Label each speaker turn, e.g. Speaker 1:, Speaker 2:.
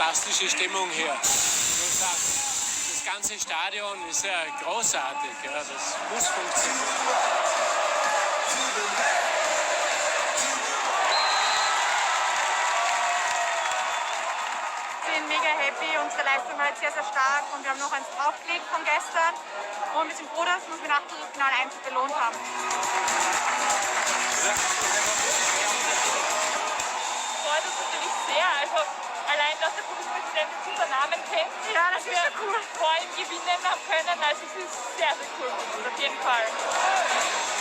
Speaker 1: fantastische Stimmung hier. Ich muss sagen, das ganze Stadion ist ja großartig. Ja, das muss funktionieren.
Speaker 2: Wir sind mega happy, unsere Leistung war jetzt sehr, sehr stark und wir haben noch eins draufgelegt von gestern. Und wir sind froh, dass wir uns mit Achtelfinale einfach belohnt haben.
Speaker 3: Freut uns natürlich sehr. Also allein, dass der Bundespräsident jetzt unseren Namen kennt,
Speaker 2: Ja, das ist ja cool.
Speaker 3: vor ihm gewinnen haben können. Also es ist sehr, sehr cool. Auf jeden Fall.